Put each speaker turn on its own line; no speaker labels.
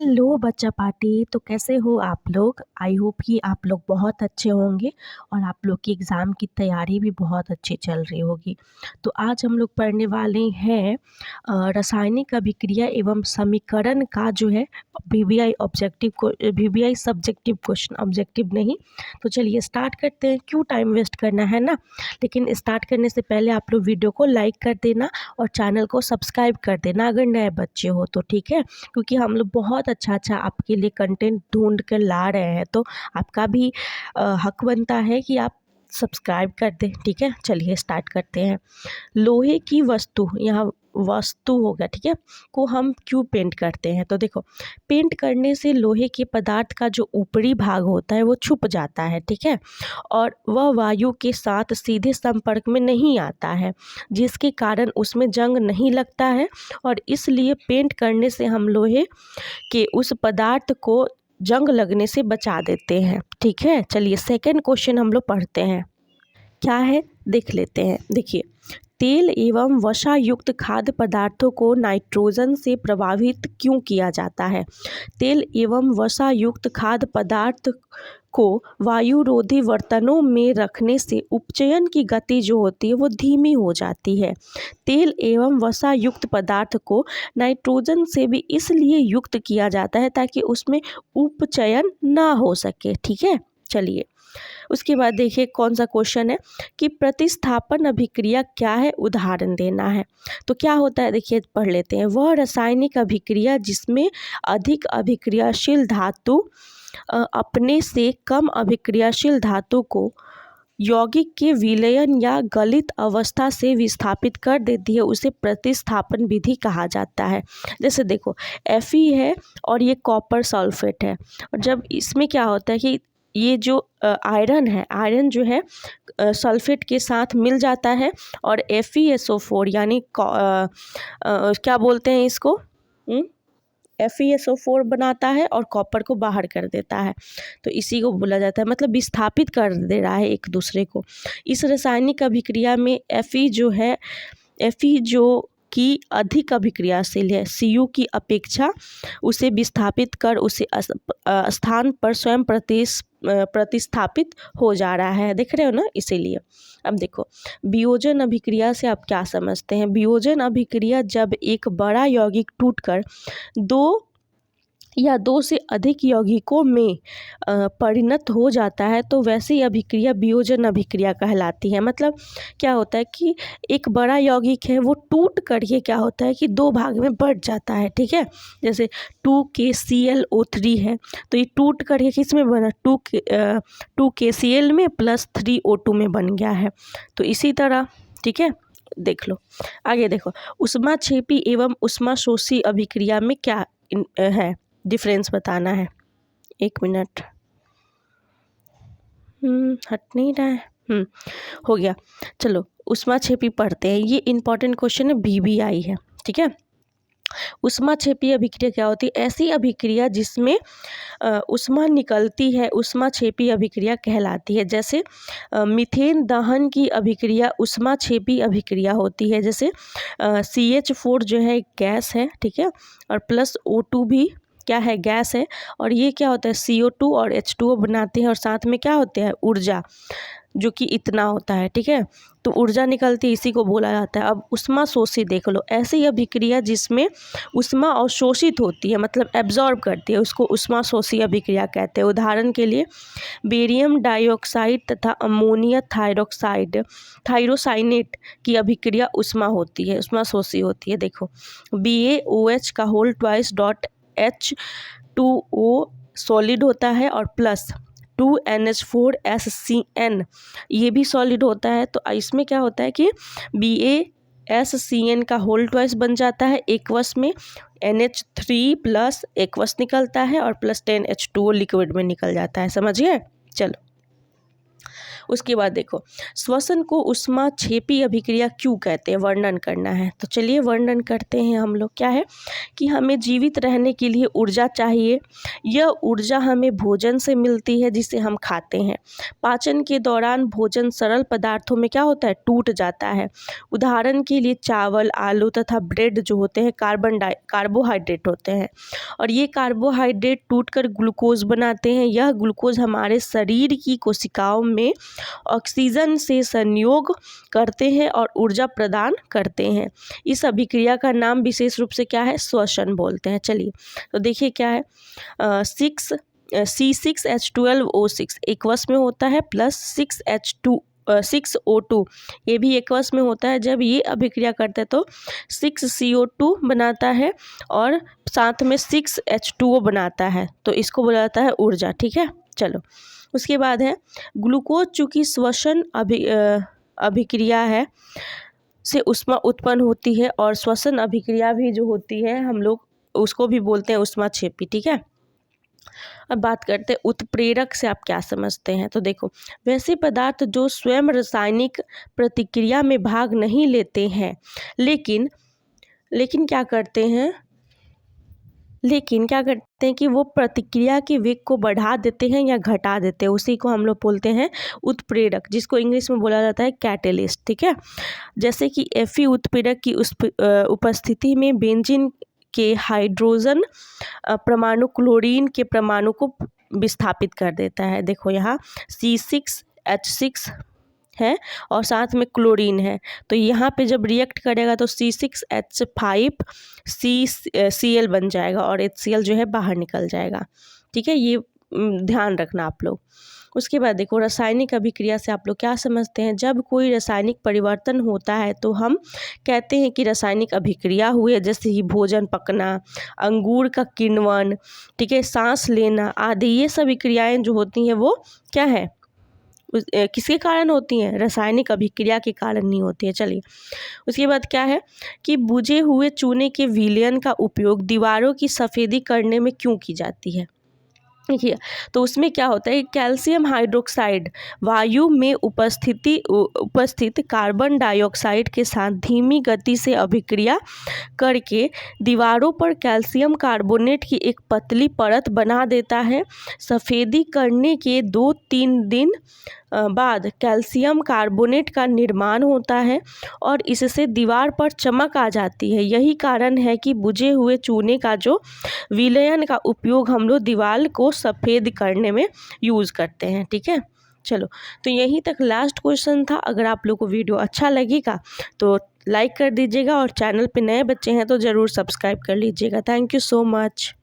Hello बच्चा party. तो कैसे हो आप लोग? आई होप कि आप लोग बहुत अच्छे होंगे और आप लोग की एग्ज़ाम की तैयारी भी बहुत अच्छी चल रही होगी। तो आज हम लोग पढ़ने वाले हैं रासायनिक अभिक्रिया एवं समीकरण का जो है वीवीआई सब्जेक्टिव क्वेश्चन, ऑब्जेक्टिव नहीं। तो चलिए स्टार्ट करते हैं, क्यों टाइम वेस्ट करना है ना। लेकिन स्टार्ट करने से पहले आप लोग वीडियो को लाइक कर देना और चैनल को सब्सक्राइब कर देना अगर नए बच्चे हो तो, ठीक है। क्योंकि हम लोग बहुत अच्छा आपके लिए कंटेंट ढूंढ कर ला रहे हैं, तो आपका भी हक बनता है कि आप सब्सक्राइब कर दें, ठीक है। चलिए स्टार्ट करते हैं। लोहे की वस्तु, यहाँ वस्तु होगा, ठीक है, को हम क्यों पेंट करते हैं? तो देखो, पेंट करने से लोहे के पदार्थ का जो ऊपरी भाग होता है वो छुप जाता है, ठीक है, और वह वायु के साथ सीधे संपर्क में नहीं आता है, जिसके कारण उसमें जंग नहीं लगता है। और इसलिए पेंट करने से हम लोहे के उस पदार्थ को जंग लगने से बचा देते हैं, ठीक है। चलिए सेकंड क्वेश्चन हम लोग पढ़ते हैं, क्या है देख लेते हैं। देखिए, तेल एवं वसा युक्त खाद्य पदार्थों को नाइट्रोजन से प्रभावित क्यों किया जाता है? तेल एवं वसा युक्त खाद्य पदार्थ को वायुरोधी बर्तनों में रखने से उपचयन की गति जो होती है वो धीमी हो जाती है। तेल एवं वसा युक्त पदार्थ को नाइट्रोजन से भी इसलिए युक्त किया जाता है ताकि उसमें उपचयन ना हो सके, ठीक है। चलिए उसके बाद देखिए कौन सा क्वेश्चन है कि प्रतिस्थापन अभिक्रिया क्या है, उदाहरण देना है। तो क्या होता है देखिए पढ़ लेते हैं। वह रासायनिक अभिक्रिया जिसमें अधिक अभिक्रियाशील धातु अपने से कम अभिक्रियाशील धातु को यौगिक के विलयन या गलित अवस्था से विस्थापित कर देती है, उसे प्रतिस्थापन विधि कहा जाता है। जैसे देखो Fe है और ये कॉपर सल्फेट है, और जब इसमें क्या होता है कि ये जो आयरन है, आयरन जो है सल्फेट के साथ मिल जाता है और FeSO4 यानी क्या बोलते हैं इसको, FeSO4 बनाता है और कॉपर को बाहर कर देता है। तो इसी को बोला जाता है, मतलब विस्थापित कर दे रहा है एक दूसरे को। इस रासायनिक अभिक्रिया में Fe जो है, Fe जो की अधिक अभिक्रियाशील है Cu की अपेक्षा, उसे विस्थापित कर उसे स्थान पर स्वयं प्रतिस्थापित हो जा रहा है, देख रहे हो ना, इसीलिए। अब देखो वियोजन अभिक्रिया से आप क्या समझते हैं। वियोजन अभिक्रिया जब एक बड़ा यौगिक टूटकर दो या दो से अधिक यौगिकों में परिणत हो जाता है तो वैसी अभिक्रिया वियोजन अभिक्रिया कहलाती है। मतलब क्या होता है कि एक बड़ा यौगिक है वो टूट कर ये क्या होता है कि दो भाग में बढ़ जाता है, ठीक है। जैसे 2KClO3 है, तो ये टूट कर ये किस में बना, 2KCl में प्लस 3O2 में बन गया है। तो इसी तरह, ठीक है, देख लो आगे। देखो ऊष्माक्षेपी एवं ऊष्माशोषी अभिक्रिया में क्या है, डिफरेंस बताना है। एक मिनट, हट नहीं रहा है, हो गया। चलो ऊष्माक्षेपी पढ़ते हैं, ये इंपॉर्टेंट क्वेश्चन है, VVI है, ठीक है। ऊष्माक्षेपी अभिक्रिया क्या होती है? ऐसी अभिक्रिया जिसमें ऊष्मा निकलती है ऊष्माक्षेपी अभिक्रिया कहलाती है। जैसे मीथेन दहन की अभिक्रिया ऊष्माक्षेपी अभिक्रिया होती है। जैसे CH4 जो है एक गैस है, ठीक है, और प्लस O2 भी क्या है, गैस है, और ये क्या होता है CO2 और H2O बनाते हैं, और साथ में क्या होते हैं ऊर्जा, जो कि इतना होता है, ठीक है। तो ऊर्जा निकलती है, इसी को बोला जाता है। अब ऊष्मा शोषी देख लो, ऐसी अभिक्रिया जिसमें ऊष्मा अवशोषित होती है, मतलब एब्जॉर्ब करती है, उसको ऊष्मा शोषी अभिक्रिया कहते हैं। उदाहरण के लिए बेरियम डाइऑक्साइड तथा अमोनिया थायरोसाइनेट की अभिक्रिया ऊष्मा होती है, ऊष्मा शोषी होती है। देखो BaOH का whole twice dot H2O solid होता है और प्लस 2NH4SCN ये भी सॉलिड होता है। तो इसमें क्या होता है कि BaSCN का होल ट्वाइस बन जाता है, एक्वस में NH3 प्लस एक्वस निकलता है और प्लस 10H2O लिक्विड में निकल जाता है, समझिए। चलो उसके बाद देखो श्वसन को ऊष्माक्षेपी अभिक्रिया क्यों कहते हैं, वर्णन करना है। तो चलिए वर्णन करते हैं हम लोग। क्या है कि हमें जीवित रहने के लिए ऊर्जा चाहिए। यह ऊर्जा हमें भोजन से मिलती है जिसे हम खाते हैं। पाचन के दौरान भोजन सरल पदार्थों में क्या होता है, टूट जाता है। उदाहरण के लिए चावल, आलू तथा ब्रेड जो होते हैं कार्बोहाइड्रेट होते हैं और ये कार्बोहाइड्रेट टूटकर ग्लूकोज बनाते हैं। यह ग्लूकोज हमारे शरीर की कोशिकाओं में ऑक्सीजन से संयोग करते हैं और ऊर्जा प्रदान करते हैं। इस अभिक्रिया का नाम विशेष रूप से क्या है, श्वसन बोलते हैं। चलिए तो देखिए क्या है, C6H12O6 एक्वस में होता है प्लस 6O2 ये भी एक्वस में होता है। जब ये अभिक्रिया करता है तो 6CO2 बनाता है और साथ में 6H2O बनाता है, तो इसको बोला जाता है ऊर्जा। ठीक है, चलो उसके बाद है ग्लूकोज चूँकि श्वसन अभिक्रिया है से ऊष्मा उत्पन्न होती है और श्वसन अभिक्रिया भी जो होती है हम लोग उसको भी बोलते हैं ऊष्माक्षेपी। ठीक है, अब बात करते हैं उत्प्रेरक से आप क्या समझते हैं। तो देखो वैसे पदार्थ जो स्वयं रासायनिक प्रतिक्रिया में भाग नहीं लेते हैं लेकिन क्या करते हैं कि वो प्रतिक्रिया के वेग को बढ़ा देते हैं या घटा देते हैं, उसी को हम लोग बोलते हैं उत्प्रेरक, जिसको इंग्लिश में बोला जाता है कैटेलिस्ट। ठीक है, जैसे कि Fe उत्प्रेरक की उपस्थिति में बेंजीन के हाइड्रोजन परमाणु क्लोरीन के परमाणु को विस्थापित कर देता है। देखो यहाँ C6H6 है और साथ में क्लोरीन है, तो यहाँ पे जब रिएक्ट करेगा तो C6H5Cl बन जाएगा और HCl जो है बाहर निकल जाएगा। ठीक है, ये ध्यान रखना आप लोग। उसके बाद देखो रासायनिक अभिक्रिया से आप लोग क्या समझते हैं। जब कोई रासायनिक परिवर्तन होता है तो हम कहते हैं कि रासायनिक अभिक्रिया हुई है, जैसे कि भोजन पकना, अंगूर का किण्वन, ठीक है, सांस लेना आदि। ये सभी क्रियाएं जो होती हैं वो क्या है, किसके कारण होती हैं, रासायनिक अभिक्रिया के कारण नहीं होती है। चलिए उसके बाद क्या है कि बुझे हुए चूने के विलयन का उपयोग दीवारों की सफ़ेदी करने में क्यों की जाती है। देखिए तो उसमें क्या होता है, कैल्शियम हाइड्रोक्साइड वायु में उपस्थित कार्बन डाइऑक्साइड के साथ धीमी गति से अभिक्रिया करके दीवारों पर कैल्शियम कार्बोनेट की एक पतली परत बना देता है। सफ़ेदी करने के 2-3 दिन बाद कैल्शियम कार्बोनेट का निर्माण होता है और इससे दीवार पर चमक आ जाती है। यही कारण है कि बुझे हुए चूने का जो विलयन का उपयोग हम लोग दीवार को सफ़ेद करने में यूज़ करते हैं। ठीक है, चलो तो यहीं तक लास्ट क्वेश्चन था। अगर आप लोग को वीडियो अच्छा लगेगा तो लाइक कर दीजिएगा और चैनल पे नए बच्चे हैं तो ज़रूर सब्सक्राइब कर लीजिएगा। Thank you so much.